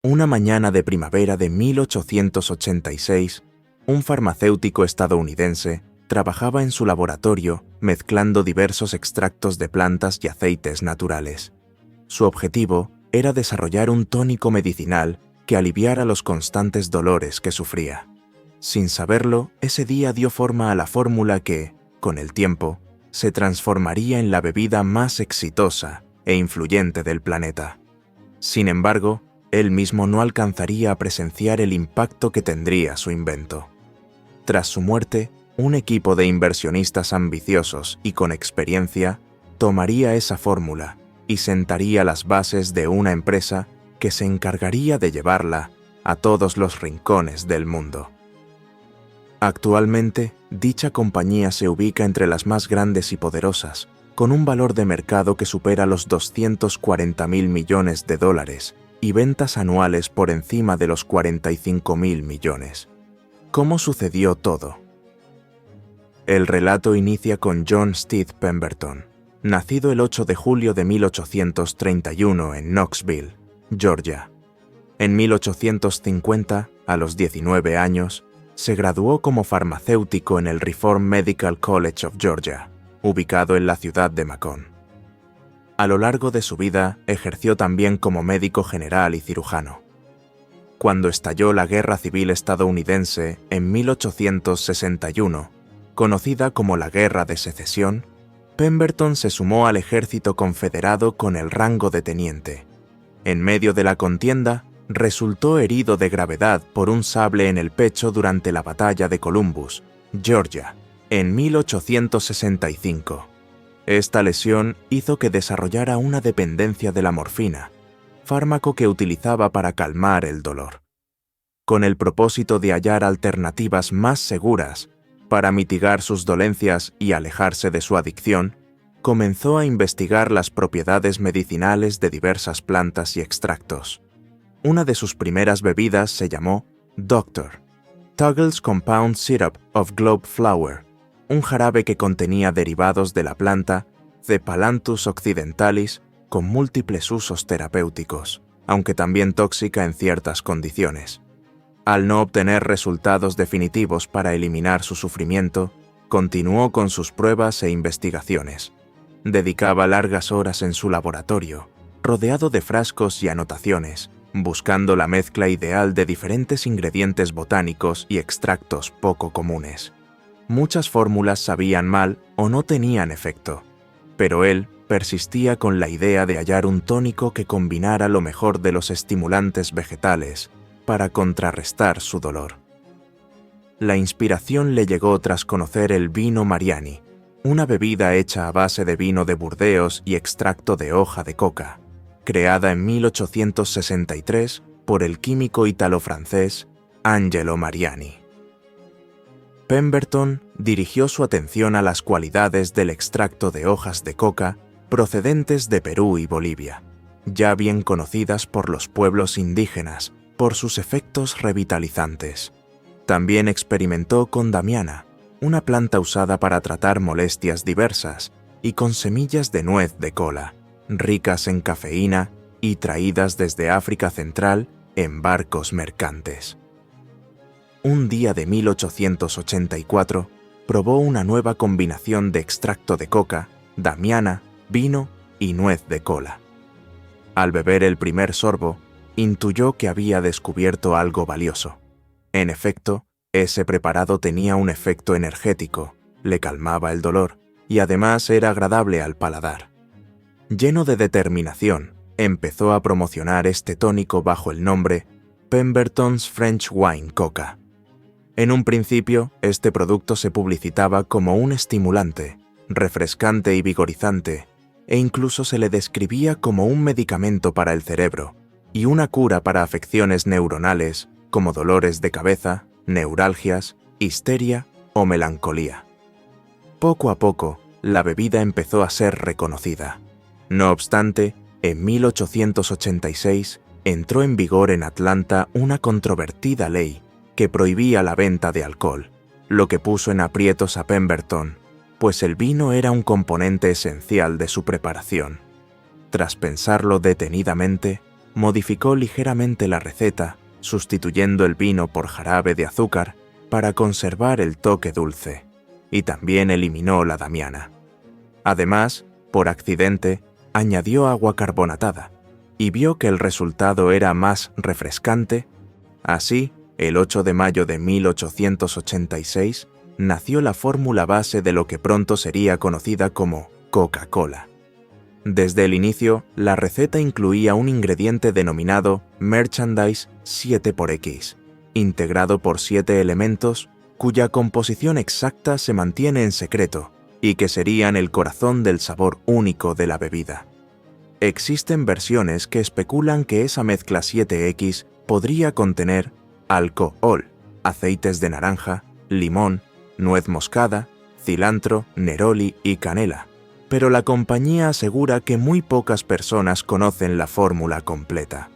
Una mañana de primavera de 1886, un farmacéutico estadounidense trabajaba en su laboratorio mezclando diversos extractos de plantas y aceites naturales. Su objetivo era desarrollar un tónico medicinal que aliviara los constantes dolores que sufría. Sin saberlo, ese día dio forma a la fórmula que, con el tiempo, se transformaría en la bebida más exitosa e influyente del planeta. Sin embargo, él mismo no alcanzaría a presenciar el impacto que tendría su invento. Tras su muerte, un equipo de inversionistas ambiciosos y con experiencia tomaría esa fórmula y sentaría las bases de una empresa que se encargaría de llevarla a todos los rincones del mundo. Actualmente, dicha compañía se ubica entre las más grandes y poderosas, con un valor de mercado que supera los 240.000 millones de dólares y ventas anuales por encima de los 45.000 millones. ¿Cómo sucedió todo? El relato inicia con John Stead Pemberton, nacido el 8 de julio de 1831 en Knoxville, Georgia. En 1850, a los 19 años, se graduó como farmacéutico en el Reform Medical College of Georgia, ubicado en la ciudad de Macon. A lo largo de su vida, ejerció también como médico general y cirujano. Cuando estalló la Guerra Civil estadounidense en 1861, conocida como la Guerra de Secesión, Pemberton se sumó al ejército confederado con el rango de teniente. En medio de la contienda, resultó herido de gravedad por un sable en el pecho durante la batalla de Columbus, Georgia, en 1865. Esta lesión hizo que desarrollara una dependencia de la morfina, fármaco que utilizaba para calmar el dolor. Con el propósito de hallar alternativas más seguras para mitigar sus dolencias y alejarse de su adicción, comenzó a investigar las propiedades medicinales de diversas plantas y extractos. Una de sus primeras bebidas se llamó Dr. Tuggle's Compound Syrup of Globe Flower, un jarabe que contenía derivados de la planta Cephalanthus occidentalis con múltiples usos terapéuticos, aunque también tóxica en ciertas condiciones. Al no obtener resultados definitivos para eliminar su sufrimiento, continuó con sus pruebas e investigaciones. Dedicaba largas horas en su laboratorio, rodeado de frascos y anotaciones, buscando la mezcla ideal de diferentes ingredientes botánicos y extractos poco comunes. Muchas fórmulas sabían mal o no tenían efecto, pero él persistía con la idea de hallar un tónico que combinara lo mejor de los estimulantes vegetales para contrarrestar su dolor. La inspiración le llegó tras conocer el vino Mariani, una bebida hecha a base de vino de Burdeos y extracto de hoja de coca, creada en 1863 por el químico ítalo-francés Angelo Mariani. Pemberton dirigió su atención a las cualidades del extracto de hojas de coca procedentes de Perú y Bolivia, ya bien conocidas por los pueblos indígenas por sus efectos revitalizantes. También experimentó con damiana, una planta usada para tratar molestias diversas, y con semillas de nuez de cola, ricas en cafeína y traídas desde África Central en barcos mercantes. Un día de 1884, probó una nueva combinación de extracto de coca, damiana, vino y nuez de cola. Al beber el primer sorbo, intuyó que había descubierto algo valioso. En efecto, ese preparado tenía un efecto energético, le calmaba el dolor y además era agradable al paladar. Lleno de determinación, empezó a promocionar este tónico bajo el nombre Pemberton's French Wine Coca. En un principio, este producto se publicitaba como un estimulante, refrescante y vigorizante, e incluso se le describía como un medicamento para el cerebro y una cura para afecciones neuronales como dolores de cabeza, neuralgias, histeria o melancolía. Poco a poco, la bebida empezó a ser reconocida. No obstante, en 1886 entró en vigor en Atlanta una controvertida ley que prohibía la venta de alcohol, lo que puso en aprietos a Pemberton, pues el vino era un componente esencial de su preparación. Tras pensarlo detenidamente, modificó ligeramente la receta, sustituyendo el vino por jarabe de azúcar para conservar el toque dulce, y también eliminó la damiana. Además, por accidente, añadió agua carbonatada, y vio que el resultado era más refrescante. Así, el 8 de mayo de 1886, nació la fórmula base de lo que pronto sería conocida como Coca-Cola. Desde el inicio, la receta incluía un ingrediente denominado Merchandise 7×X, integrado por 7 elementos cuya composición exacta se mantiene en secreto y que serían el corazón del sabor único de la bebida. Existen versiones que especulan que esa mezcla 7X podría contener alcohol, aceites de naranja, limón, nuez moscada, cilantro, neroli y canela, pero la compañía asegura que muy pocas personas conocen la fórmula completa.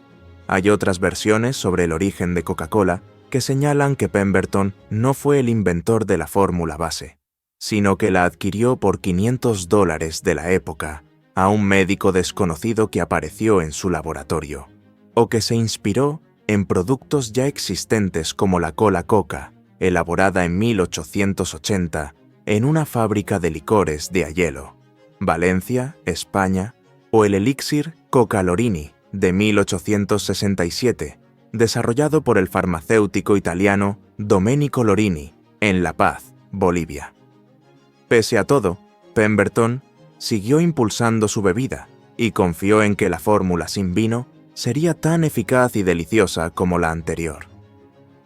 Hay otras versiones sobre el origen de Coca-Cola que señalan que Pemberton no fue el inventor de la fórmula base, sino que la adquirió por $500 de la época a un médico desconocido que apareció en su laboratorio, o que se inspiró en productos ya existentes como la cola Coca, elaborada en 1880 en una fábrica de licores de Aiello, Valencia, España, o el elixir Coca Lorini de 1867, desarrollado por el farmacéutico italiano Domenico Lorini en La Paz, Bolivia. Pese a todo, Pemberton siguió impulsando su bebida y confió en que la fórmula sin vino sería tan eficaz y deliciosa como la anterior.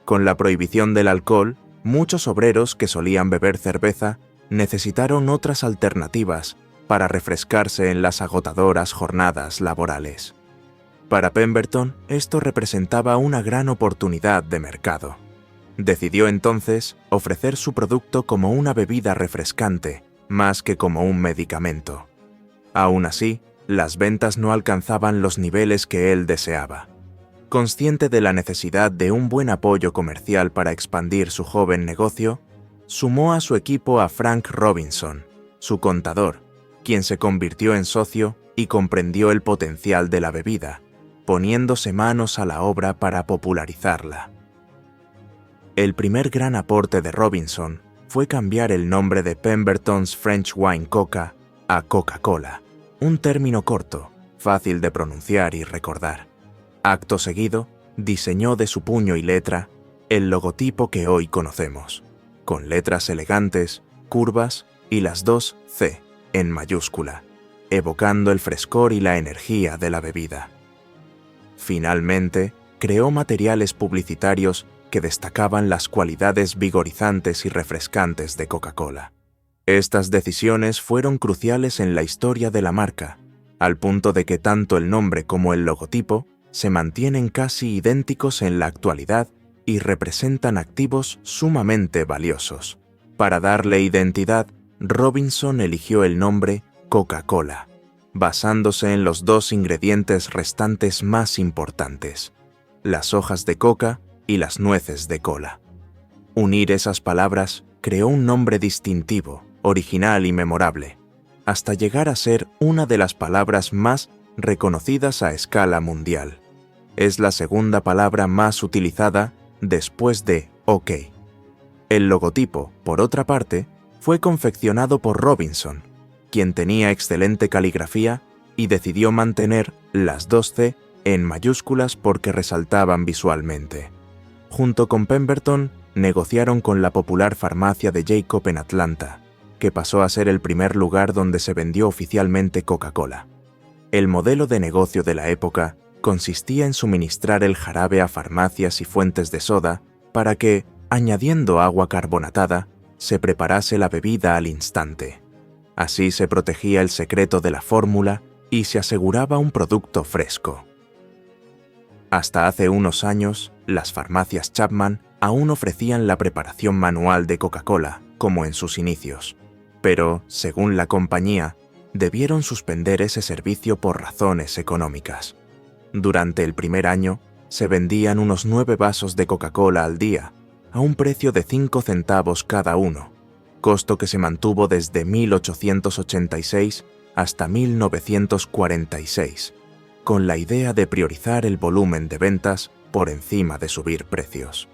Con la prohibición del alcohol, muchos obreros que solían beber cerveza necesitaron otras alternativas para refrescarse en las agotadoras jornadas laborales. Para Pemberton, esto representaba una gran oportunidad de mercado. Decidió entonces ofrecer su producto como una bebida refrescante, más que como un medicamento. Aún así, las ventas no alcanzaban los niveles que él deseaba. Consciente de la necesidad de un buen apoyo comercial para expandir su joven negocio, sumó a su equipo a Frank Robinson, su contador, quien se convirtió en socio y comprendió el potencial de la bebida, poniéndose manos a la obra para popularizarla. El primer gran aporte de Robinson fue cambiar el nombre de Pemberton's French Wine Coca a Coca-Cola, un término corto, fácil de pronunciar y recordar. Acto seguido, diseñó de su puño y letra el logotipo que hoy conocemos, con letras elegantes, curvas y las dos C en mayúscula, evocando el frescor y la energía de la bebida. Finalmente, creó materiales publicitarios que destacaban las cualidades vigorizantes y refrescantes de Coca-Cola. Estas decisiones fueron cruciales en la historia de la marca, al punto de que tanto el nombre como el logotipo se mantienen casi idénticos en la actualidad y representan activos sumamente valiosos. Para darle identidad, Robinson eligió el nombre Coca-Cola, basándose en los dos ingredientes restantes más importantes, las hojas de coca y las nueces de cola. Unir esas palabras creó un nombre distintivo, original y memorable, hasta llegar a ser una de las palabras más reconocidas a escala mundial. Es la segunda palabra más utilizada después de OK. El logotipo, por otra parte, fue confeccionado por Robinson, quien tenía excelente caligrafía y decidió mantener las dos C en mayúsculas porque resaltaban visualmente. Junto con Pemberton, negociaron con la popular farmacia de Jacob en Atlanta, que pasó a ser el primer lugar donde se vendió oficialmente Coca-Cola. El modelo de negocio de la época consistía en suministrar el jarabe a farmacias y fuentes de soda para que, añadiendo agua carbonatada, se preparase la bebida al instante. Así se protegía el secreto de la fórmula y se aseguraba un producto fresco. Hasta hace unos años, las farmacias Chapman aún ofrecían la preparación manual de Coca-Cola, como en sus inicios. Pero, según la compañía, debieron suspender ese servicio por razones económicas. Durante el primer año, se vendían unos 9 vasos de Coca-Cola al día, a un precio de 5 centavos cada uno, costo que se mantuvo desde 1886 hasta 1946, con la idea de priorizar el volumen de ventas por encima de subir precios.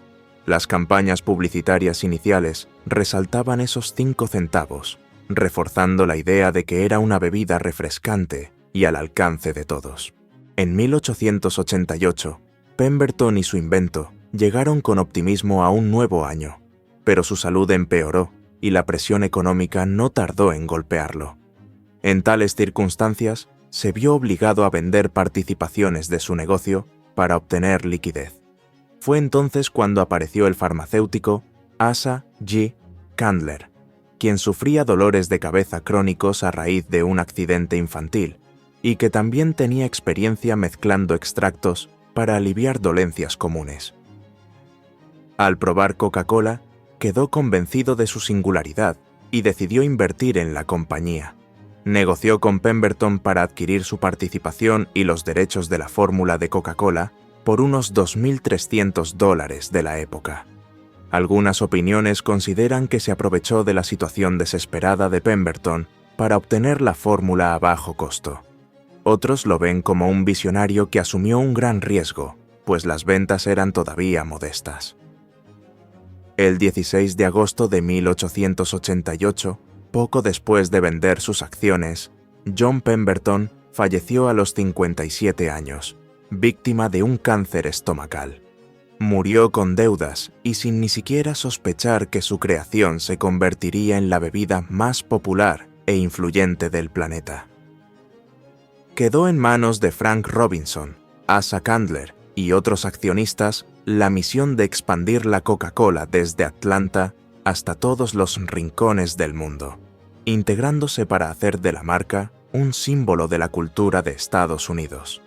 Las campañas publicitarias iniciales resaltaban esos 5 centavos, reforzando la idea de que era una bebida refrescante y al alcance de todos. En 1888, Pemberton y su invento llegaron con optimismo a un nuevo año, pero su salud empeoró y la presión económica no tardó en golpearlo. En tales circunstancias, se vio obligado a vender participaciones de su negocio para obtener liquidez. Fue entonces cuando apareció el farmacéutico Asa G. Candler, quien sufría dolores de cabeza crónicos a raíz de un accidente infantil y que también tenía experiencia mezclando extractos para aliviar dolencias comunes. Al probar Coca-Cola, quedó convencido de su singularidad y decidió invertir en la compañía. Negoció con Pemberton para adquirir su participación y los derechos de la fórmula de Coca-Cola por unos $2.300 de la época. Algunas opiniones consideran que se aprovechó de la situación desesperada de Pemberton para obtener la fórmula a bajo costo. Otros lo ven como un visionario que asumió un gran riesgo, pues las ventas eran todavía modestas. El 16 de agosto de 1888, poco después de vender sus acciones, John Pemberton falleció a los 57 años, víctima de un cáncer estomacal. Murió con deudas y sin ni siquiera sospechar que su creación se convertiría en la bebida más popular e influyente del planeta. Quedó en manos de Frank Robinson, Asa Candler y otros accionistas la misión de expandir la Coca-Cola desde Atlanta hasta todos los rincones del mundo, integrándose para hacer de la marca un símbolo de la cultura de Estados Unidos.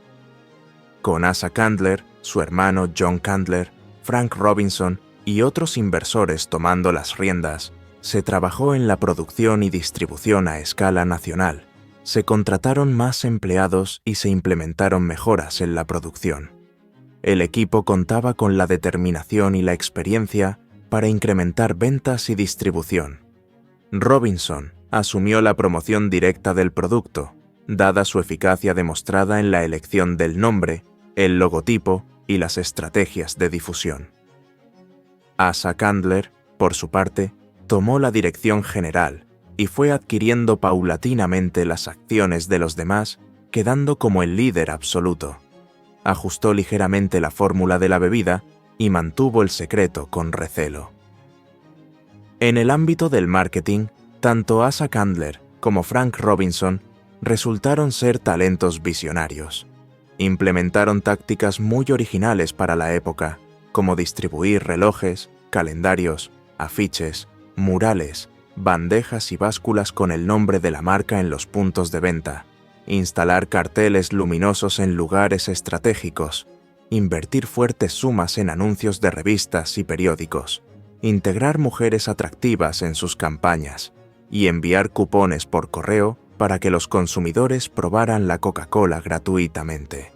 Con Asa Candler, su hermano John Candler, Frank Robinson y otros inversores tomando las riendas, se trabajó en la producción y distribución a escala nacional, se contrataron más empleados y se implementaron mejoras en la producción. El equipo contaba con la determinación y la experiencia para incrementar ventas y distribución. Robinson asumió la promoción directa del producto, dada su eficacia demostrada en la elección del nombre, el logotipo y las estrategias de difusión. Asa Candler, por su parte, tomó la dirección general y fue adquiriendo paulatinamente las acciones de los demás, quedando como el líder absoluto. Ajustó ligeramente la fórmula de la bebida y mantuvo el secreto con recelo. En el ámbito del marketing, tanto Asa Candler como Frank Robinson resultaron ser talentos visionarios. Implementaron tácticas muy originales para la época, como distribuir relojes, calendarios, afiches, murales, bandejas y básculas con el nombre de la marca en los puntos de venta, instalar carteles luminosos en lugares estratégicos, invertir fuertes sumas en anuncios de revistas y periódicos, integrar mujeres atractivas en sus campañas y enviar cupones por correo para que los consumidores probaran la Coca-Cola gratuitamente.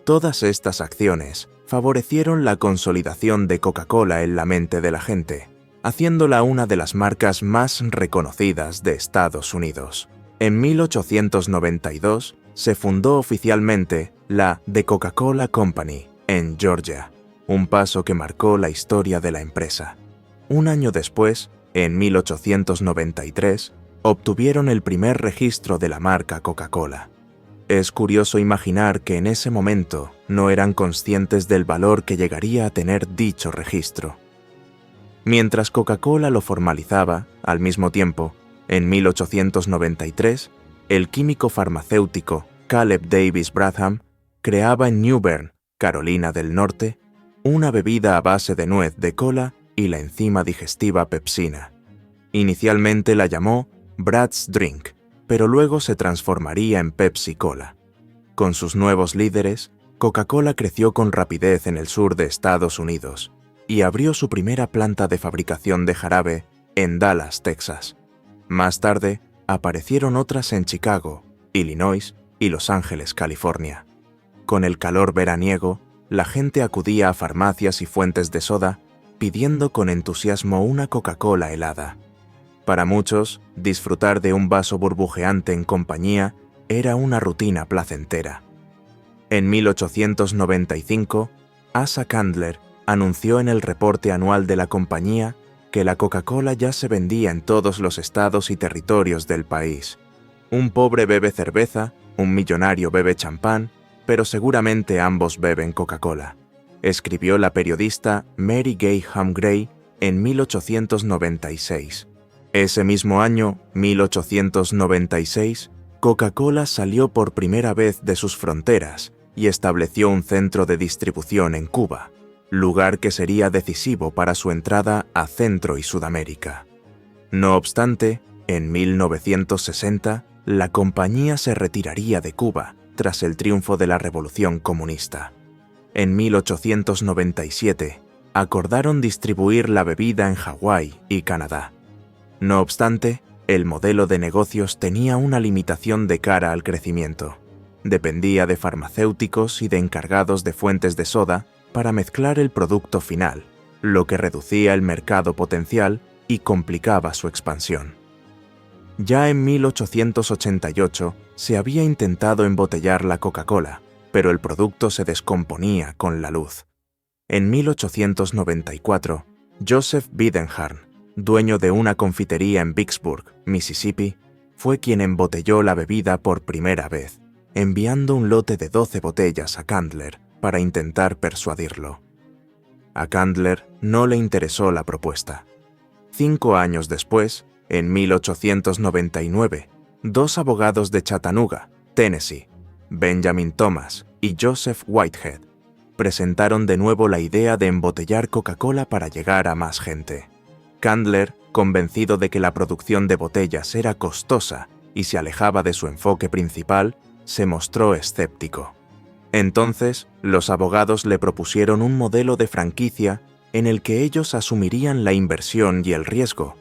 Todas estas acciones favorecieron la consolidación de Coca-Cola en la mente de la gente, haciéndola una de las marcas más reconocidas de Estados Unidos. En 1892 se fundó oficialmente la The Coca-Cola Company en Georgia, un paso que marcó la historia de la empresa. Un año después, en 1893, obtuvieron el primer registro de la marca Coca-Cola. Es curioso imaginar que en ese momento no eran conscientes del valor que llegaría a tener dicho registro. Mientras Coca-Cola lo formalizaba, al mismo tiempo, en 1893, el químico farmacéutico Caleb Davis Bradham creaba en New Bern, Carolina del Norte, una bebida a base de nuez de cola y la enzima digestiva pepsina. Inicialmente la llamó Brad's Drink, pero luego se transformaría en Pepsi Cola. Con sus nuevos líderes, Coca-Cola creció con rapidez en el sur de Estados Unidos y abrió su primera planta de fabricación de jarabe en Dallas, Texas. Más tarde, aparecieron otras en Chicago, Illinois y Los Ángeles, California. Con el calor veraniego, la gente acudía a farmacias y fuentes de soda pidiendo con entusiasmo una Coca-Cola helada. Para muchos, disfrutar de un vaso burbujeante en compañía era una rutina placentera. En 1895, Asa Candler anunció en el reporte anual de la compañía que la Coca-Cola ya se vendía en todos los estados y territorios del país. Un pobre bebe cerveza, un millonario bebe champán, pero seguramente ambos beben Coca-Cola, escribió la periodista Mary Gayham Gray en 1896. Ese mismo año, 1896, Coca-Cola salió por primera vez de sus fronteras y estableció un centro de distribución en Cuba, lugar que sería decisivo para su entrada a Centro y Sudamérica. No obstante, en 1960, la compañía se retiraría de Cuba tras el triunfo de la Revolución Comunista. En 1897, acordaron distribuir la bebida en Hawái y Canadá. No obstante, el modelo de negocios tenía una limitación de cara al crecimiento. Dependía de farmacéuticos y de encargados de fuentes de soda para mezclar el producto final, lo que reducía el mercado potencial y complicaba su expansión. Ya en 1888 se había intentado embotellar la Coca-Cola, pero el producto se descomponía con la luz. En 1894, Joseph Bidenharn, dueño de una confitería en Vicksburg, Mississippi, fue quien embotelló la bebida por primera vez, enviando un lote de 12 botellas a Candler para intentar persuadirlo. A Candler no le interesó la propuesta. 5 años después, en 1899, 2 abogados de Chattanooga, Tennessee, Benjamin Thomas y Joseph Whitehead, presentaron de nuevo la idea de embotellar Coca-Cola para llegar a más gente. Candler, convencido de que la producción de botellas era costosa y se alejaba de su enfoque principal, se mostró escéptico. Entonces, los abogados le propusieron un modelo de franquicia en el que ellos asumirían la inversión y el riesgo,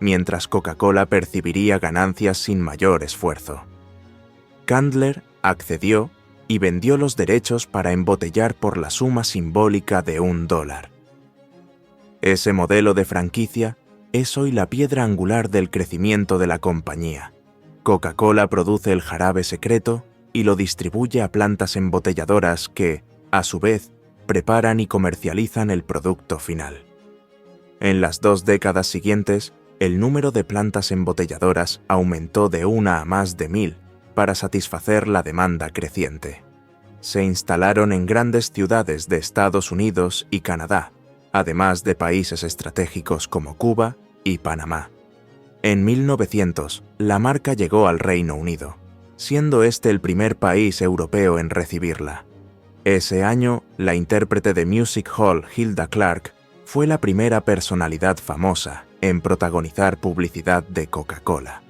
mientras Coca-Cola percibiría ganancias sin mayor esfuerzo. Candler accedió y vendió los derechos para embotellar por la suma simbólica de $1. Ese modelo de franquicia es hoy la piedra angular del crecimiento de la compañía. Coca-Cola produce el jarabe secreto y lo distribuye a plantas embotelladoras que, a su vez, preparan y comercializan el producto final. En las 2 décadas siguientes, el número de plantas embotelladoras aumentó de 1 a más de 1000 para satisfacer la demanda creciente. Se instalaron en grandes ciudades de Estados Unidos y Canadá, además de países estratégicos como Cuba y Panamá. En 1900, la marca llegó al Reino Unido, siendo este el primer país europeo en recibirla. Ese año, la intérprete de Music Hall Hilda Clark fue la primera personalidad famosa en protagonizar publicidad de Coca-Cola.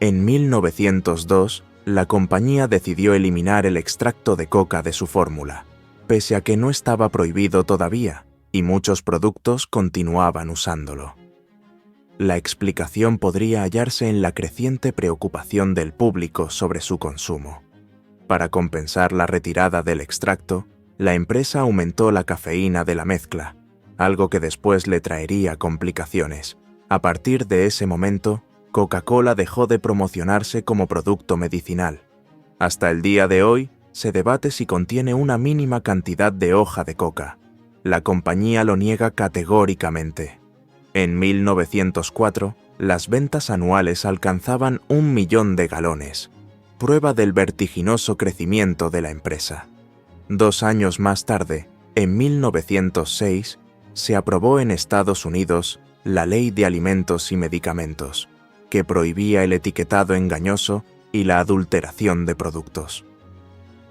En 1902, la compañía decidió eliminar el extracto de coca de su fórmula, pese a que no estaba prohibido todavía y muchos productos continuaban usándolo. La explicación podría hallarse en la creciente preocupación del público sobre su consumo. Para compensar la retirada del extracto, la empresa aumentó la cafeína de la mezcla, algo que después le traería complicaciones. A partir de ese momento, Coca-Cola dejó de promocionarse como producto medicinal. Hasta el día de hoy, se debate si contiene una mínima cantidad de hoja de coca. La compañía lo niega categóricamente. En 1904, las ventas anuales alcanzaban 1 millón de galones, prueba del vertiginoso crecimiento de la empresa. 2 años más tarde, en 1906, se aprobó en Estados Unidos la Ley de Alimentos y Medicamentos, que prohibía el etiquetado engañoso y la adulteración de productos.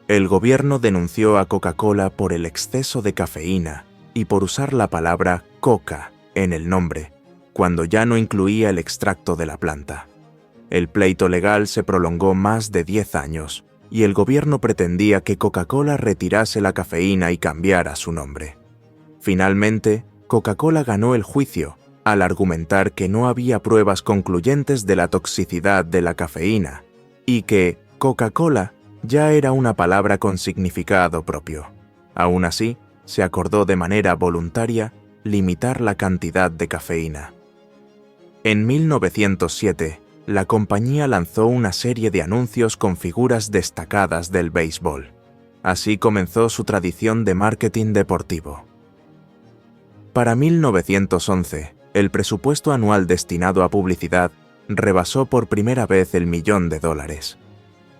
El gobierno denunció a Coca-Cola por el exceso de cafeína y por usar la palabra coca en el nombre, cuando ya no incluía el extracto de la planta. El pleito legal se prolongó más de 10 años y el gobierno pretendía que Coca-Cola retirase la cafeína y cambiara su nombre. Finalmente, Coca-Cola ganó el juicio al argumentar que no había pruebas concluyentes de la toxicidad de la cafeína y que Coca-Cola ya era una palabra con significado propio. Aún así, se acordó de manera voluntaria limitar la cantidad de cafeína. En 1907, la compañía lanzó una serie de anuncios con figuras destacadas del béisbol. Así comenzó su tradición de marketing deportivo. Para 1911, el presupuesto anual destinado a publicidad rebasó por primera vez el $1.000.000.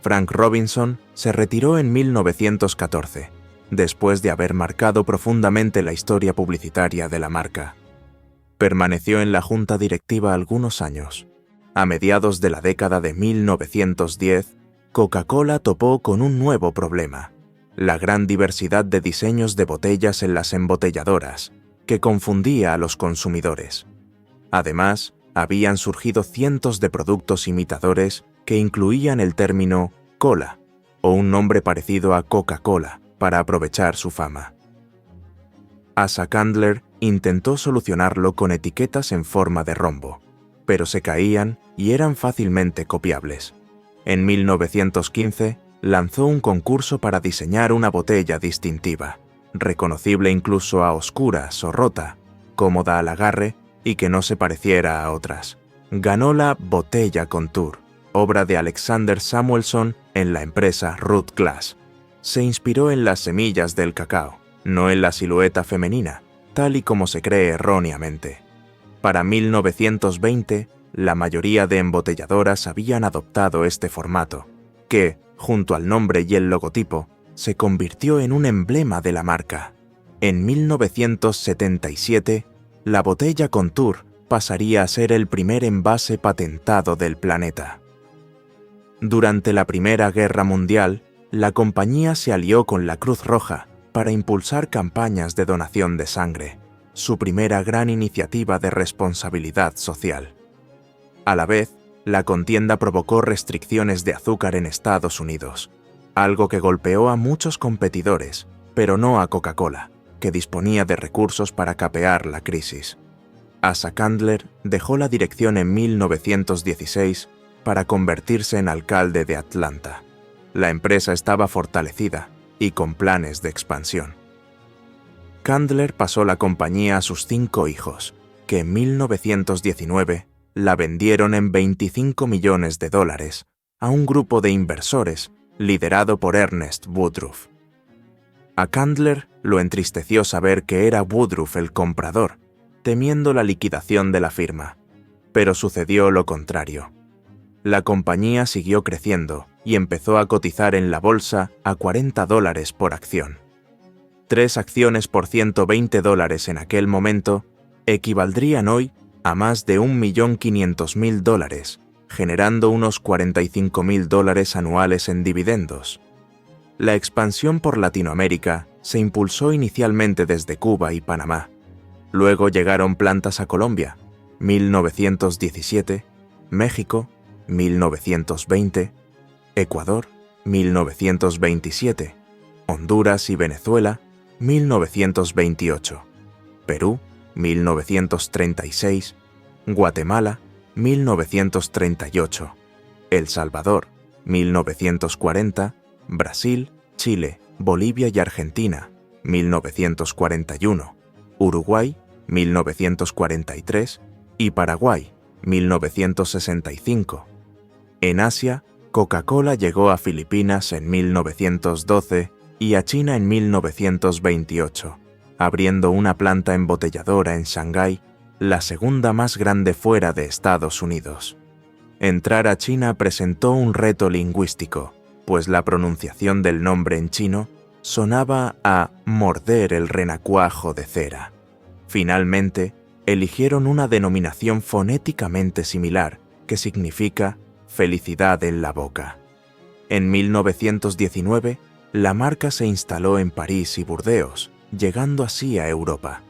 Frank Robinson se retiró en 1914, después de haber marcado profundamente la historia publicitaria de la marca. Permaneció en la junta directiva algunos años. A mediados de la década de 1910, Coca-Cola topó con un nuevo problema: la gran diversidad de diseños de botellas en las embotelladoras, que confundía a los consumidores. Además, habían surgido cientos de productos imitadores que incluían el término cola o un nombre parecido a Coca-Cola para aprovechar su fama. Asa Candler intentó solucionarlo con etiquetas en forma de rombo, pero se caían y eran fácilmente copiables. En 1915 lanzó un concurso para diseñar una botella distintiva, reconocible incluso a oscuras o rota, cómoda al agarre y que no se pareciera a otras. Ganó la Botella Contour, obra de Alexander Samuelson en la empresa Ruth Glass. Se inspiró en las semillas del cacao, no en la silueta femenina, tal y como se cree erróneamente. Para 1920, la mayoría de embotelladoras habían adoptado este formato, que, junto al nombre y el logotipo, se convirtió en un emblema de la marca. En 1977, la Botella Contour pasaría a ser el primer envase patentado del planeta. Durante la Primera Guerra Mundial, la compañía se alió con la Cruz Roja para impulsar campañas de donación de sangre, su primera gran iniciativa de responsabilidad social. A la vez, la contienda provocó restricciones de azúcar en Estados Unidos, algo que golpeó a muchos competidores, pero no a Coca-Cola, que disponía de recursos para capear la crisis. Asa Candler dejó la dirección en 1916 para convertirse en alcalde de Atlanta. La empresa estaba fortalecida y con planes de expansión. Candler pasó la compañía a sus 5 hijos, que en 1919 la vendieron en $25 millones a un grupo de inversores liderado por Ernest Woodruff. A Candler lo entristeció saber que era Woodruff el comprador, temiendo la liquidación de la firma, pero sucedió lo contrario. La compañía siguió creciendo y empezó a cotizar en la bolsa a $40 por acción. 3 acciones por $120 en aquel momento equivaldrían hoy a más de $1.500.000, generando unos $45.000 anuales en dividendos. La expansión por Latinoamérica se impulsó inicialmente desde Cuba y Panamá. Luego llegaron plantas a Colombia, 1917, México, 1920, Ecuador, 1927, Honduras y Venezuela, 1928, Perú, 1936, Guatemala, 1938, El Salvador, 1940, Brasil, Chile, Bolivia y Argentina, 1941, Uruguay, 1943 y Paraguay, 1965. En Asia, Coca-Cola llegó a Filipinas en 1912 y a China en 1928, abriendo una planta embotelladora en Shanghái, la segunda más grande fuera de Estados Unidos. Entrar a China presentó un reto lingüístico, pues la pronunciación del nombre en chino sonaba a morder el renacuajo de cera. Finalmente, eligieron una denominación fonéticamente similar, que significa felicidad en la boca. En 1919, la marca se instaló en París y Burdeos, llegando así a Europa.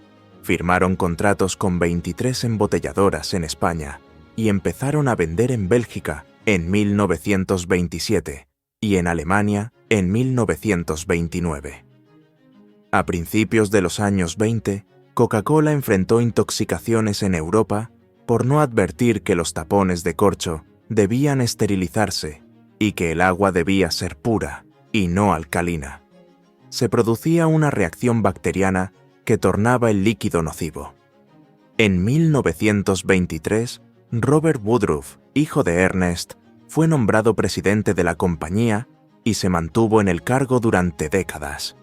Firmaron contratos con 23 embotelladoras en España y empezaron a vender en Bélgica en 1927 y en Alemania en 1929. A principios de los años 20, Coca-Cola enfrentó intoxicaciones en Europa por no advertir que los tapones de corcho debían esterilizarse y que el agua debía ser pura y no alcalina. Se producía una reacción bacteriana que tornaba el líquido nocivo. En 1923, Robert Woodruff, hijo de Ernest, fue nombrado presidente de la compañía y se mantuvo en el cargo durante décadas.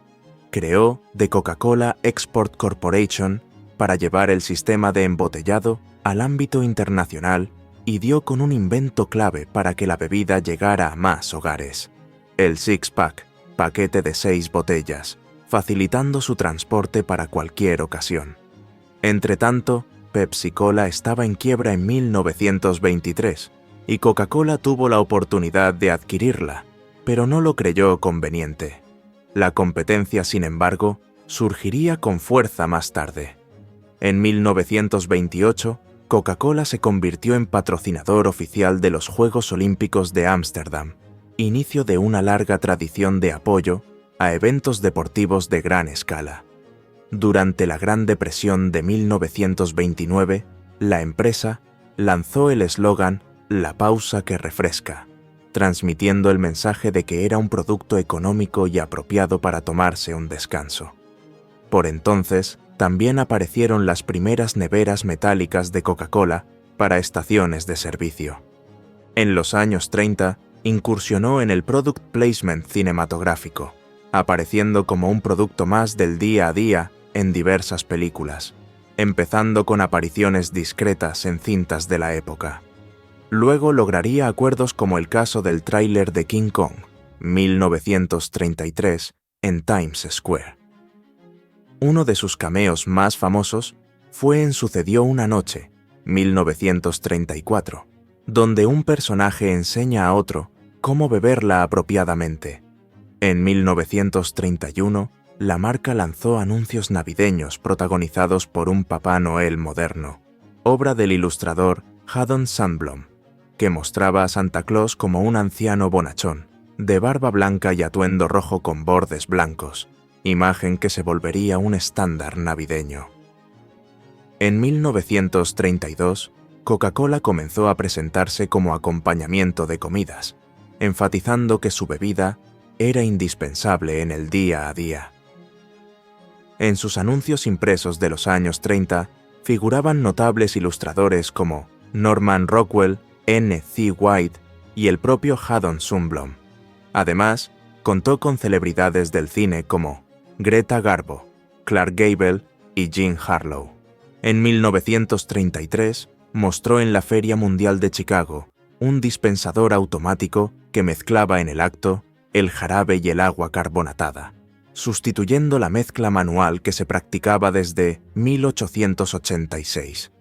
Creó The Coca-Cola Export Corporation para llevar el sistema de embotellado al ámbito internacional y dio con un invento clave para que la bebida llegara a más hogares: el six-pack, paquete de 6 botellas, facilitando su transporte para cualquier ocasión. Entretanto, Pepsi-Cola estaba en quiebra en 1923 y Coca-Cola tuvo la oportunidad de adquirirla, pero no lo creyó conveniente. La competencia, sin embargo, surgiría con fuerza más tarde. En 1928, Coca-Cola se convirtió en patrocinador oficial de los Juegos Olímpicos de Ámsterdam, inicio de una larga tradición de apoyo a eventos deportivos de gran escala. Durante la Gran Depresión de 1929, la empresa lanzó el eslogan «La pausa que refresca», transmitiendo el mensaje de que era un producto económico y apropiado para tomarse un descanso. Por entonces, también aparecieron las primeras neveras metálicas de Coca-Cola para estaciones de servicio. En los años 30, incursionó en el product placement cinematográfico, apareciendo como un producto más del día a día en diversas películas, empezando con apariciones discretas en cintas de la época. Luego lograría acuerdos como el caso del tráiler de King Kong, 1933, en Times Square. Uno de sus cameos más famosos fue en Sucedió una noche, 1934, donde un personaje enseña a otro cómo beberla apropiadamente. En 1931, la marca lanzó anuncios navideños protagonizados por un Papá Noel moderno, obra del ilustrador Haddon Sandblom, que mostraba a Santa Claus como un anciano bonachón, de barba blanca y atuendo rojo con bordes blancos, imagen que se volvería un estándar navideño. En 1932, Coca-Cola comenzó a presentarse como acompañamiento de comidas, enfatizando que su bebida era indispensable en el día a día. En sus anuncios impresos de los años 30 figuraban notables ilustradores como Norman Rockwell, N. C. White y el propio Haddon Sundblom. Además, contó con celebridades del cine como Greta Garbo, Clark Gable y Jean Harlow. En 1933 mostró en la Feria Mundial de Chicago un dispensador automático que mezclaba en el acto el jarabe y el agua carbonatada, sustituyendo la mezcla manual que se practicaba desde 1886.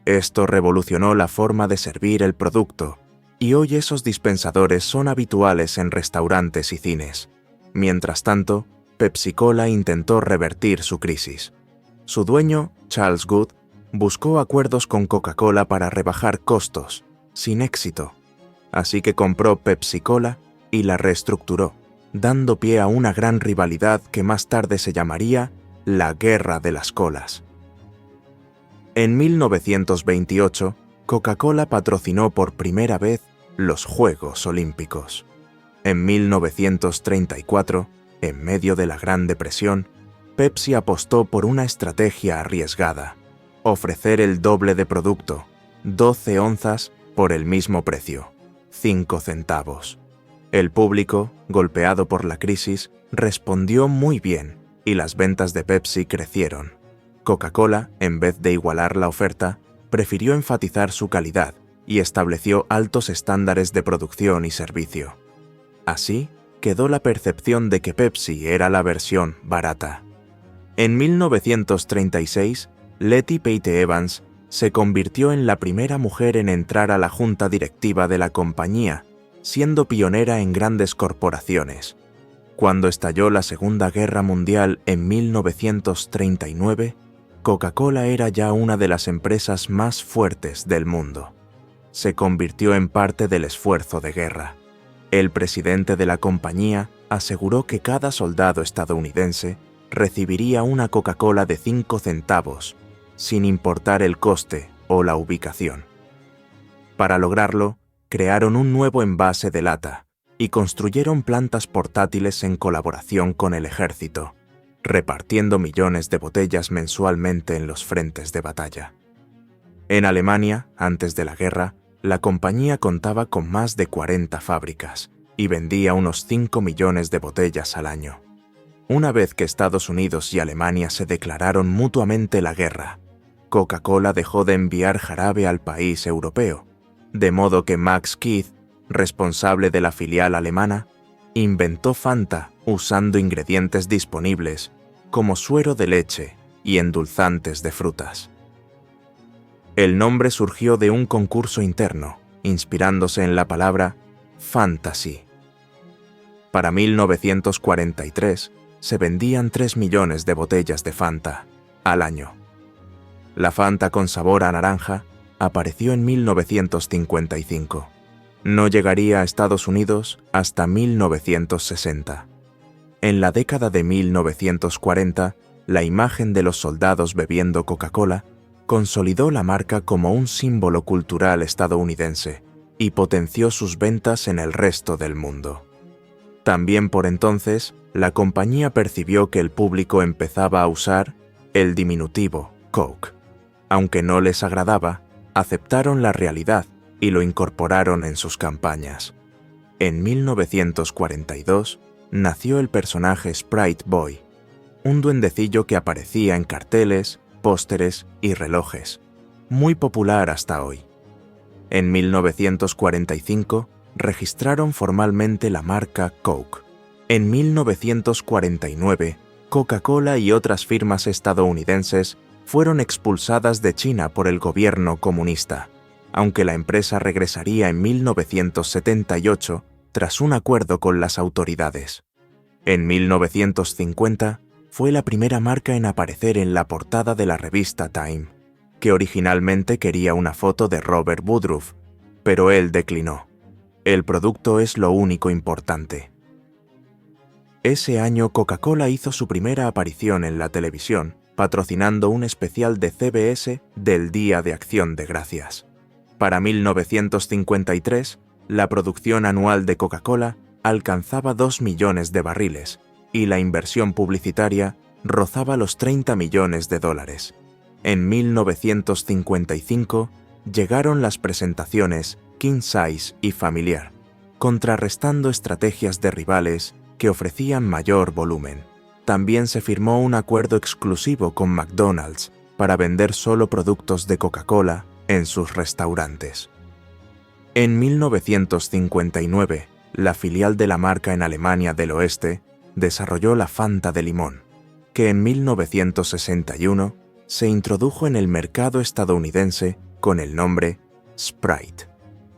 Esto revolucionó la forma de servir el producto, y hoy esos dispensadores son habituales en restaurantes y cines. Mientras tanto, Pepsi-Cola intentó revertir su crisis. Su dueño, Charles Goode, buscó acuerdos con Coca-Cola para rebajar costos, sin éxito. Así que compró Pepsi-Cola y la reestructuró, dando pie a una gran rivalidad que más tarde se llamaría la Guerra de las Colas. En 1928, Coca-Cola patrocinó por primera vez los Juegos Olímpicos. En 1934, en medio de la Gran Depresión, Pepsi apostó por una estrategia arriesgada: ofrecer el doble de producto, 12 onzas por el mismo precio, 5 centavos. El público, golpeado por la crisis, respondió muy bien y las ventas de Pepsi crecieron. Coca-Cola, en vez de igualar la oferta, prefirió enfatizar su calidad y estableció altos estándares de producción y servicio. Así, quedó la percepción de que Pepsi era la versión barata. En 1936, Letty Pate Evans se convirtió en la primera mujer en entrar a la junta directiva de la compañía, siendo pionera en grandes corporaciones. Cuando estalló la Segunda Guerra Mundial en 1939, Coca-Cola era ya una de las empresas más fuertes del mundo. Se convirtió en parte del esfuerzo de guerra. El presidente de la compañía aseguró que cada soldado estadounidense recibiría una Coca-Cola de 5 centavos, sin importar el coste o la ubicación. Para lograrlo, crearon un nuevo envase de lata y construyeron plantas portátiles en colaboración con el ejército, repartiendo millones de botellas mensualmente en los frentes de batalla. En Alemania, antes de la guerra, la compañía contaba con más de 40 fábricas, y vendía unos 5 millones de botellas al año. Una vez que Estados Unidos y Alemania se declararon mutuamente la guerra, Coca-Cola dejó de enviar jarabe al país europeo, de modo que Max Keith, responsable de la filial alemana, inventó Fanta usando ingredientes disponibles como suero de leche y endulzantes de frutas. El nombre surgió de un concurso interno, inspirándose en la palabra fantasy. Para 1943 se vendían 3 millones de botellas de Fanta al año. La Fanta con sabor a naranja apareció en 1955. No llegaría a Estados Unidos hasta 1960. En la década de 1940, la imagen de los soldados bebiendo Coca-Cola consolidó la marca como un símbolo cultural estadounidense y potenció sus ventas en el resto del mundo. También por entonces, la compañía percibió que el público empezaba a usar el diminutivo Coke. Aunque no les agradaba, aceptaron la realidad y lo incorporaron en sus campañas. En 1942 nació el personaje Sprite Boy, un duendecillo que aparecía en carteles, pósteres y relojes, muy popular hasta hoy. En 1945 registraron formalmente la marca Coke. En 1949, Coca-Cola y otras firmas estadounidenses fueron expulsadas de China por el gobierno comunista, aunque la empresa regresaría en 1978 tras un acuerdo con las autoridades. En 1950 fue la primera marca en aparecer en la portada de la revista Time, que originalmente quería una foto de Robert Woodruff, pero él declinó. El producto es lo único importante. Ese año Coca-Cola hizo su primera aparición en la televisión, patrocinando un especial de CBS del Día de Acción de Gracias. Para 1953, la producción anual de Coca-Cola alcanzaba 2 millones de barriles y la inversión publicitaria rozaba los 30 millones de dólares. En 1955 llegaron las presentaciones King Size y Familiar, contrarrestando estrategias de rivales que ofrecían mayor volumen. También se firmó un acuerdo exclusivo con McDonald's para vender solo productos de Coca-Cola en sus restaurantes. En 1959, la filial de la marca en Alemania del Oeste desarrolló la Fanta de limón, que en 1961 se introdujo en el mercado estadounidense con el nombre Sprite.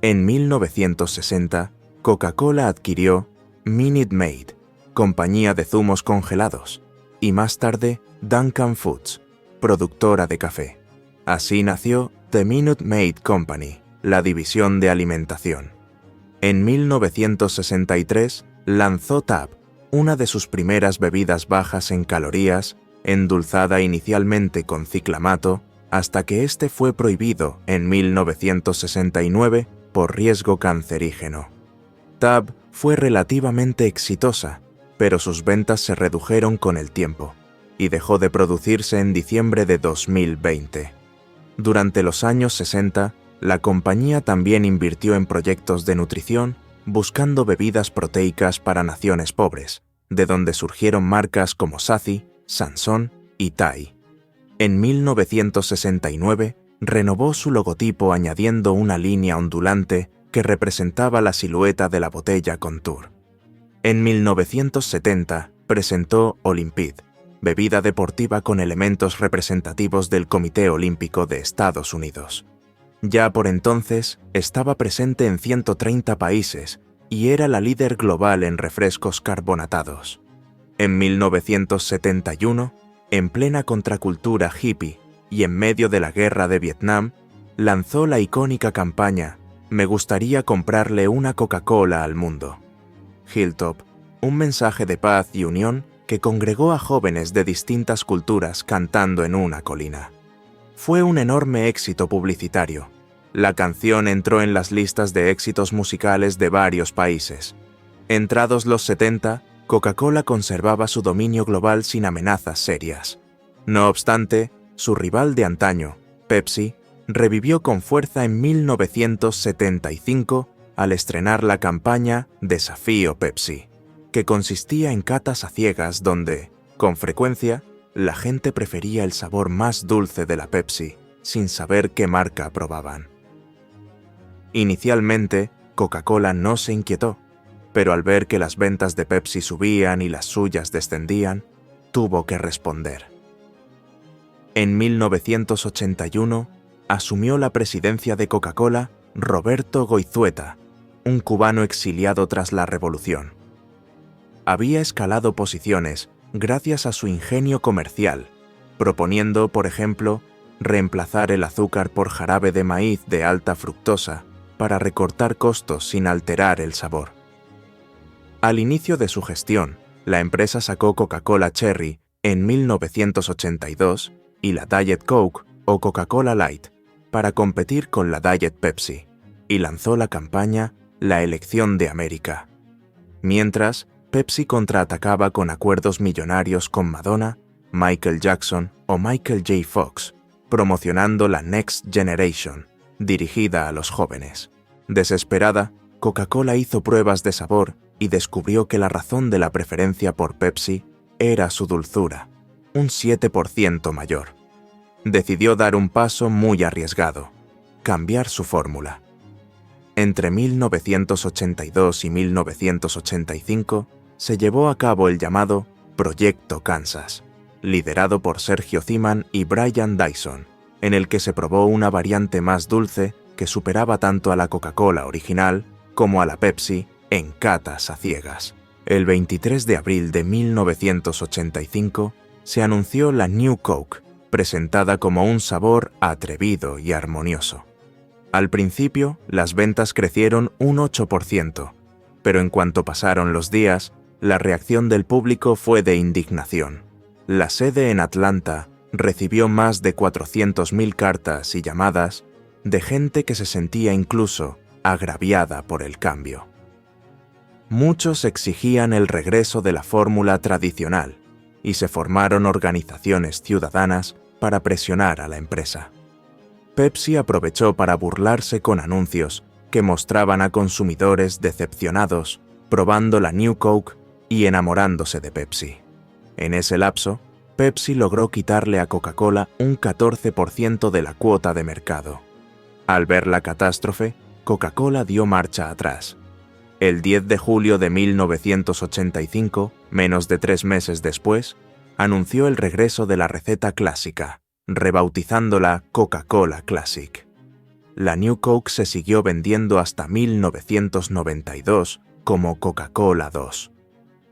En 1960, Coca-Cola adquirió Minute Maid, compañía de zumos congelados, y más tarde Duncan Foods, productora de café. Así nació The Minute Maid Company, la división de alimentación. En 1963 lanzó Tab, una de sus primeras bebidas bajas en calorías, endulzada inicialmente con ciclamato, hasta que este fue prohibido en 1969 por riesgo cancerígeno. Tab fue relativamente exitosa, pero sus ventas se redujeron con el tiempo y dejó de producirse en diciembre de 2020. Durante los años 60, la compañía también invirtió en proyectos de nutrición, buscando bebidas proteicas para naciones pobres, de donde surgieron marcas como Sazi, Sansón y Thai. En 1969, renovó su logotipo añadiendo una línea ondulante que representaba la silueta de la botella Contour. En 1970, presentó Olympid, bebida deportiva con elementos representativos del Comité Olímpico de Estados Unidos. Ya por entonces, estaba presente en 130 países y era la líder global en refrescos carbonatados. En 1971, en plena contracultura hippie y en medio de la guerra de Vietnam, lanzó la icónica campaña «Me gustaría comprarle una Coca-Cola al mundo». Hilltop, un mensaje de paz y unión que congregó a jóvenes de distintas culturas cantando en una colina. Fue un enorme éxito publicitario. La canción entró en las listas de éxitos musicales de varios países. Entrados los 70, Coca-Cola conservaba su dominio global sin amenazas serias. No obstante, su rival de antaño, Pepsi, revivió con fuerza en 1975 al estrenar la campaña Desafío Pepsi, que consistía en catas a ciegas donde, con frecuencia, la gente prefería el sabor más dulce de la Pepsi, sin saber qué marca probaban. Inicialmente, Coca-Cola no se inquietó, pero al ver que las ventas de Pepsi subían y las suyas descendían, tuvo que responder. En 1981, asumió la presidencia de Coca-Cola Roberto Goizueta, un cubano exiliado tras la revolución. Había escalado posiciones gracias a su ingenio comercial, proponiendo, por ejemplo, reemplazar el azúcar por jarabe de maíz de alta fructosa para recortar costos sin alterar el sabor. Al inicio de su gestión, la empresa sacó Coca-Cola Cherry en 1982 y la Diet Coke o Coca-Cola Light para competir con la Diet Pepsi, y lanzó la campaña La elección de América. Mientras, Pepsi contraatacaba con acuerdos millonarios con Madonna, Michael Jackson o Michael J. Fox, promocionando la Next Generation, dirigida a los jóvenes. Desesperada, Coca-Cola hizo pruebas de sabor y descubrió que la razón de la preferencia por Pepsi era su dulzura, un 7% mayor. Decidió dar un paso muy arriesgado, cambiar su fórmula. Entre 1982 y 1985 se llevó a cabo el llamado Proyecto Kansas, liderado por Sergio Ziman y Brian Dyson, en el que se probó una variante más dulce que superaba tanto a la Coca-Cola original como a la Pepsi en catas a ciegas. El 23 de abril de 1985 se anunció la New Coke, presentada como un sabor atrevido y armonioso. Al principio, las ventas crecieron un 8%, pero en cuanto pasaron los días, la reacción del público fue de indignación. La sede en Atlanta recibió más de 400.000 cartas y llamadas de gente que se sentía incluso agraviada por el cambio. Muchos exigían el regreso de la fórmula tradicional y se formaron organizaciones ciudadanas para presionar a la empresa. Pepsi aprovechó para burlarse con anuncios que mostraban a consumidores decepcionados probando la New Coke y enamorándose de Pepsi. En ese lapso, Pepsi logró quitarle a Coca-Cola un 14% de la cuota de mercado. Al ver la catástrofe, Coca-Cola dio marcha atrás. El 10 de julio de 1985, menos de 3 meses después, anunció el regreso de la receta clásica, rebautizándola Coca-Cola Classic. La New Coke se siguió vendiendo hasta 1992 como Coca-Cola 2.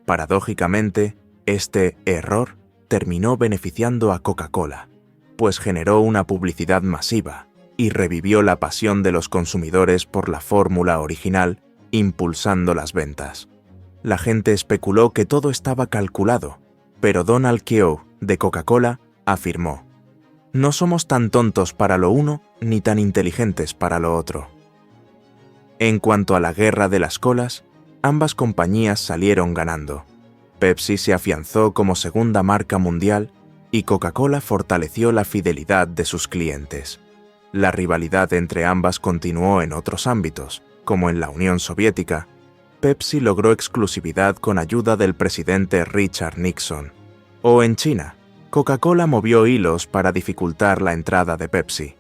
Paradójicamente, este error terminó beneficiando a Coca-Cola, pues generó una publicidad masiva y revivió la pasión de los consumidores por la fórmula original, impulsando las ventas. La gente especuló que todo estaba calculado, pero Donald Keough, de Coca-Cola, afirmó: «No somos tan tontos para lo uno ni tan inteligentes para lo otro». En cuanto a la guerra de las colas, ambas compañías salieron ganando. Pepsi se afianzó como segunda marca mundial y Coca-Cola fortaleció la fidelidad de sus clientes. La rivalidad entre ambas continuó en otros ámbitos, como en la Unión Soviética. Pepsi logró exclusividad con ayuda del presidente Richard Nixon. O en China, Coca-Cola movió hilos para dificultar la entrada de Pepsi.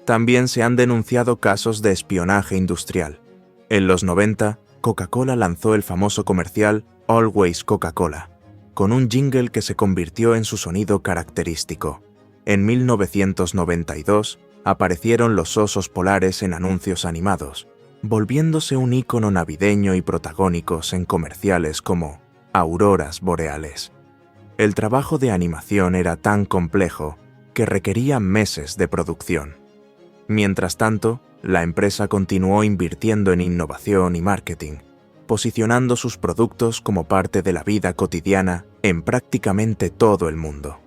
También se han denunciado casos de espionaje industrial. En los 90, Coca-Cola lanzó el famoso comercial Always Coca-Cola, con un jingle que se convirtió en su sonido característico. En 1992, aparecieron los osos polares en anuncios animados, volviéndose un ícono navideño y protagónicos en comerciales como auroras boreales. El trabajo de animación era tan complejo que requería meses de producción. Mientras tanto, la empresa continuó invirtiendo en innovación y marketing, posicionando sus productos como parte de la vida cotidiana en prácticamente todo el mundo.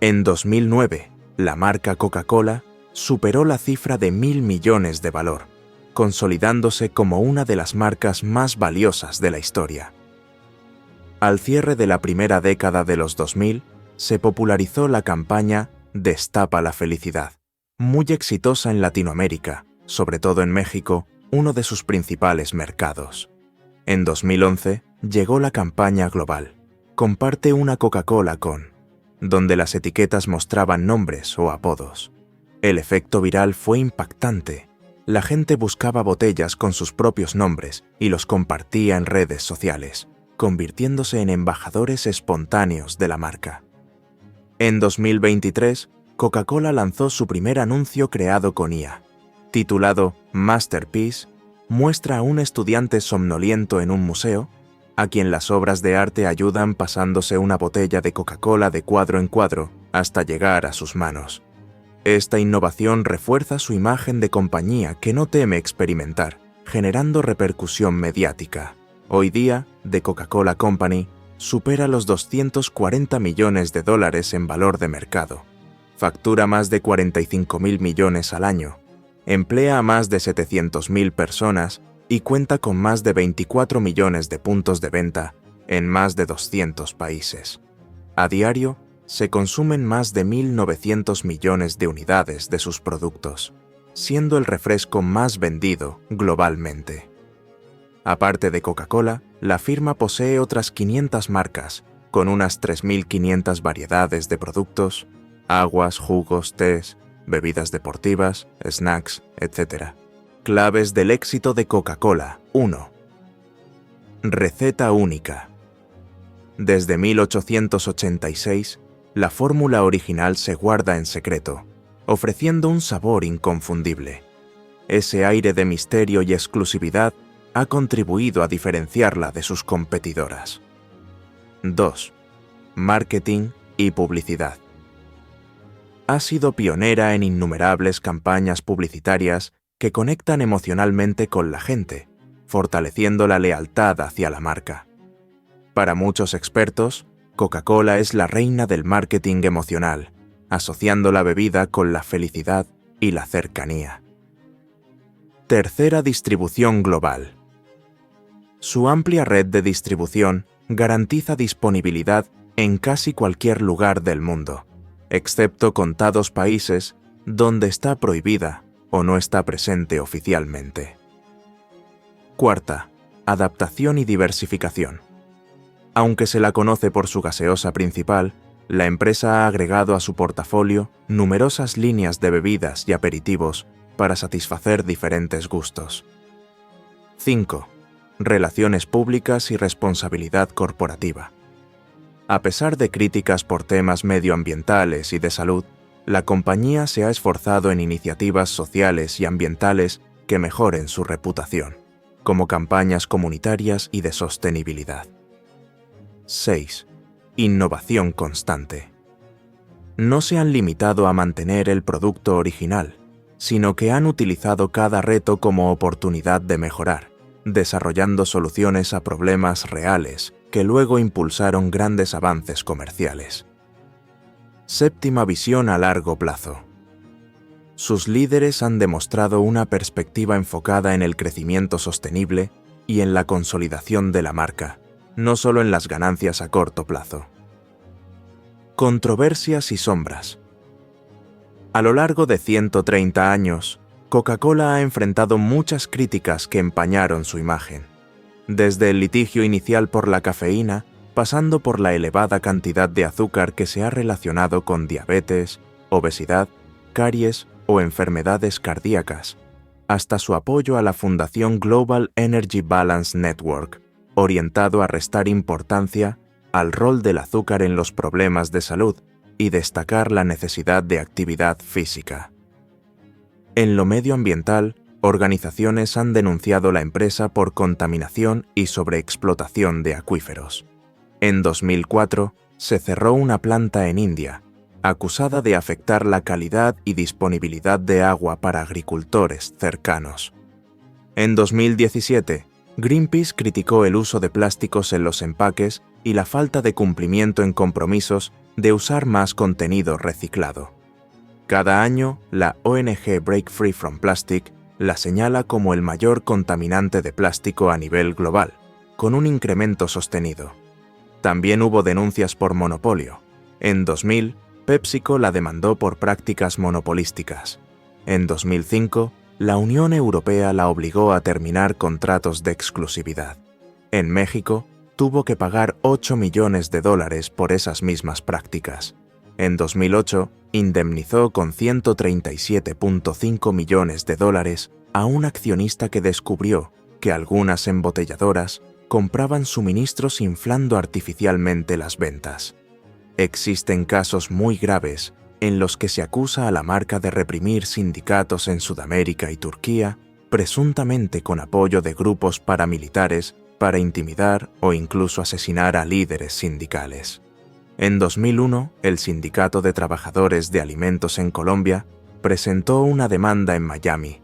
En 2009, la marca Coca-Cola superó la cifra de 1.000 millones de valor, consolidándose como una de las marcas más valiosas de la historia. Al cierre de la primera década de los 2000, se popularizó la campaña Destapa la felicidad, muy exitosa en Latinoamérica, sobre todo en México, uno de sus principales mercados. En 2011 llegó la campaña global Comparte una Coca-Cola con, donde las etiquetas mostraban nombres o apodos. El efecto viral fue impactante. La gente buscaba botellas con sus propios nombres y los compartía en redes sociales, convirtiéndose en embajadores espontáneos de la marca. En 2023, Coca-Cola lanzó su primer anuncio creado con IA, titulado Masterpiece. Muestra a un estudiante somnoliento en un museo, a quien las obras de arte ayudan pasándose una botella de Coca-Cola de cuadro en cuadro hasta llegar a sus manos. Esta innovación refuerza su imagen de compañía que no teme experimentar, generando repercusión mediática. Hoy día, The Coca-Cola Company supera los $240 millones en valor de mercado. Factura más de 45.000 millones al año. Emplea a más de 700.000 personas y cuenta con más de 24 millones de puntos de venta en más de 200 países. A diario, se consumen más de 1.900 millones de unidades de sus productos, siendo el refresco más vendido globalmente. Aparte de Coca-Cola, la firma posee otras 500 marcas, con unas 3.500 variedades de productos, aguas, jugos, tés, bebidas deportivas, snacks, etc. Claves del éxito de Coca-Cola. 1. Receta única. Desde 1886, la fórmula original se guarda en secreto, ofreciendo un sabor inconfundible. Ese aire de misterio y exclusividad ha contribuido a diferenciarla de sus competidoras. 2. Marketing y publicidad. Ha sido pionera en innumerables campañas publicitarias que conectan emocionalmente con la gente, fortaleciendo la lealtad hacia la marca. Para muchos expertos, Coca-Cola es la reina del marketing emocional, asociando la bebida con la felicidad y la cercanía. Tercera distribución global. Su amplia red de distribución garantiza disponibilidad en casi cualquier lugar del mundo, excepto contados países donde está prohibida o no está presente oficialmente. Cuarta, adaptación y diversificación. Aunque se la conoce por su gaseosa principal, la empresa ha agregado a su portafolio numerosas líneas de bebidas y aperitivos para satisfacer diferentes gustos. 5. Relaciones públicas y responsabilidad corporativa. A pesar de críticas por temas medioambientales y de salud, la compañía se ha esforzado en iniciativas sociales y ambientales que mejoren su reputación, como campañas comunitarias y de sostenibilidad. 6. Innovación constante. No se han limitado a mantener el producto original, sino que han utilizado cada reto como oportunidad de mejorar, desarrollando soluciones a problemas reales que luego impulsaron grandes avances comerciales. Séptima visión a largo plazo. Sus líderes han demostrado una perspectiva enfocada en el crecimiento sostenible y en la consolidación de la marca, no solo en las ganancias a corto plazo. Controversias y sombras. A lo largo de 130 años, Coca-Cola ha enfrentado muchas críticas que empañaron su imagen, desde el litigio inicial por la cafeína, pasando por la elevada cantidad de azúcar que se ha relacionado con diabetes, obesidad, caries o enfermedades cardíacas, hasta su apoyo a la Fundación Global Energy Balance Network, orientado a restar importancia al rol del azúcar en los problemas de salud y destacar la necesidad de actividad física. En lo medioambiental, organizaciones han denunciado la empresa por contaminación y sobreexplotación de acuíferos. En 2004, se cerró una planta en India, acusada de afectar la calidad y disponibilidad de agua para agricultores cercanos. En 2017, Greenpeace criticó el uso de plásticos en los empaques y la falta de cumplimiento en compromisos de usar más contenido reciclado. Cada año, la ONG Break Free from Plastic la señala como el mayor contaminante de plástico a nivel global, con un incremento sostenido. También hubo denuncias por monopolio. En 2000, PepsiCo la demandó por prácticas monopolísticas. En 2005, la Unión Europea la obligó a terminar contratos de exclusividad. En México, tuvo que pagar $8 millones por esas mismas prácticas. En 2008, indemnizó con $137.5 millones a un accionista que descubrió que algunas embotelladoras compraban suministros inflando artificialmente las ventas. Existen casos muy graves en los que se acusa a la marca de reprimir sindicatos en Sudamérica y Turquía, presuntamente con apoyo de grupos paramilitares para intimidar o incluso asesinar a líderes sindicales. En 2001, el Sindicato de Trabajadores de Alimentos en Colombia presentó una demanda en Miami,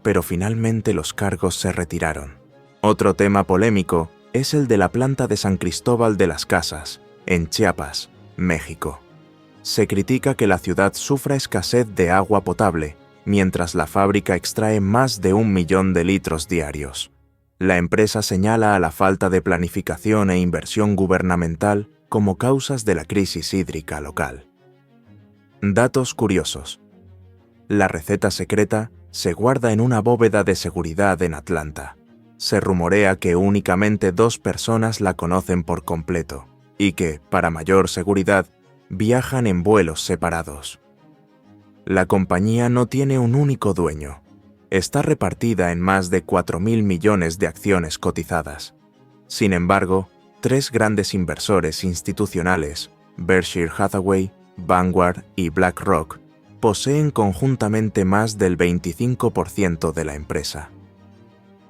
pero finalmente los cargos se retiraron. Otro tema polémico es el de la planta de San Cristóbal de las Casas, en Chiapas, México. Se critica que la ciudad sufra escasez de agua potable, mientras la fábrica extrae más de 1 millón de litros diarios. La empresa señala a la falta de planificación e inversión gubernamental como causas de la crisis hídrica local. Datos curiosos. La receta secreta se guarda en una bóveda de seguridad en Atlanta. Se rumorea que únicamente 2 personas la conocen por completo y que, para mayor seguridad, viajan en vuelos separados. La compañía no tiene un único dueño. Está repartida en más de 4.000 millones de acciones cotizadas. Sin embargo, 3 grandes inversores institucionales, Berkshire Hathaway, Vanguard y BlackRock, poseen conjuntamente más del 25% de la empresa.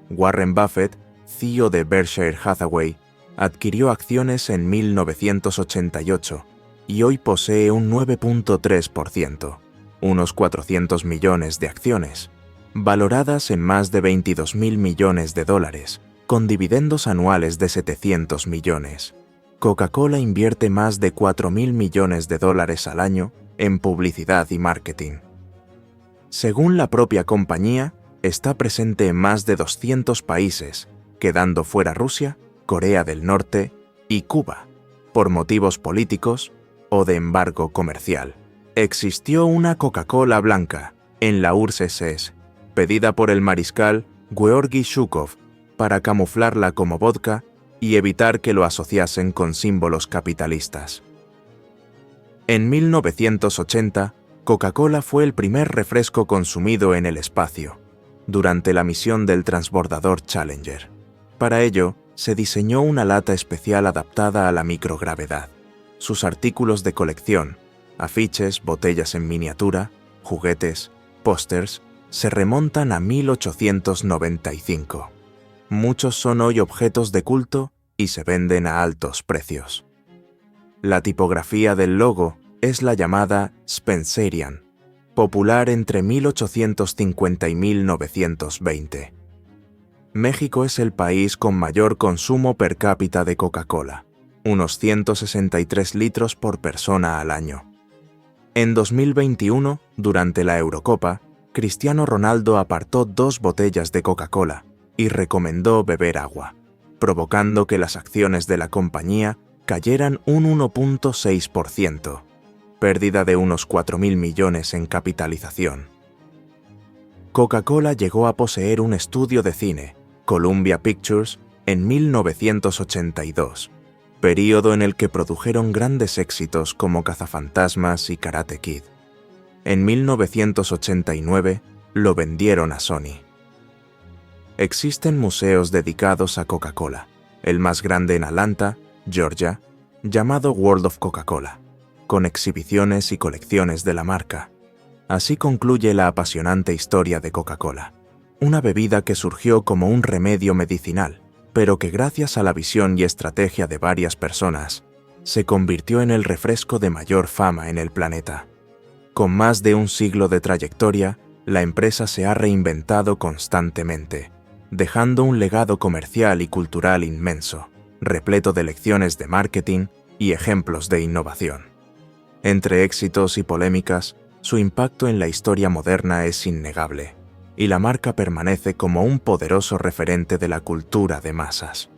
Warren Buffett, CEO de Berkshire Hathaway, adquirió acciones en 1988 y hoy posee un 9.3%, unos 400 millones de acciones, valoradas en más de $22.000 millones, con dividendos anuales de 700 millones. Coca-Cola invierte más de $4.000 millones al año en publicidad y marketing. Según la propia compañía, está presente en más de 200 países, quedando fuera Rusia, Corea del Norte y Cuba, por motivos políticos o de embargo comercial. Existió una Coca-Cola blanca en la URSS, pedida por el mariscal Georgi Zhukov para camuflarla como vodka y evitar que lo asociasen con símbolos capitalistas. En 1980, Coca-Cola fue el primer refresco consumido en el espacio, durante la misión del transbordador Challenger. Para ello, se diseñó una lata especial adaptada a la microgravedad. Sus artículos de colección, afiches, botellas en miniatura, juguetes, pósters, se remontan a 1895. Muchos son hoy objetos de culto y se venden a altos precios. La tipografía del logo es la llamada Spencerian, popular entre 1850 y 1920. México es el país con mayor consumo per cápita de Coca-Cola, unos 163 litros por persona al año. En 2021, durante la Eurocopa, Cristiano Ronaldo apartó 2 botellas de Coca-Cola y recomendó beber agua, provocando que las acciones de la compañía cayeran un 1.6%, pérdida de unos 4.000 millones en capitalización. Coca-Cola llegó a poseer un estudio de cine, Columbia Pictures, en 1982, período en el que produjeron grandes éxitos como Cazafantasmas y Karate Kid. En 1989 lo vendieron a Sony. Existen museos dedicados a Coca-Cola, el más grande en Atlanta, Georgia, llamado World of Coca-Cola, con exhibiciones y colecciones de la marca. Así concluye la apasionante historia de Coca-Cola, una bebida que surgió como un remedio medicinal, pero que gracias a la visión y estrategia de varias personas, se convirtió en el refresco de mayor fama en el planeta. Con más de un siglo de trayectoria, la empresa se ha reinventado constantemente, dejando un legado comercial y cultural inmenso, repleto de lecciones de marketing y ejemplos de innovación. Entre éxitos y polémicas, su impacto en la historia moderna es innegable, y la marca permanece como un poderoso referente de la cultura de masas.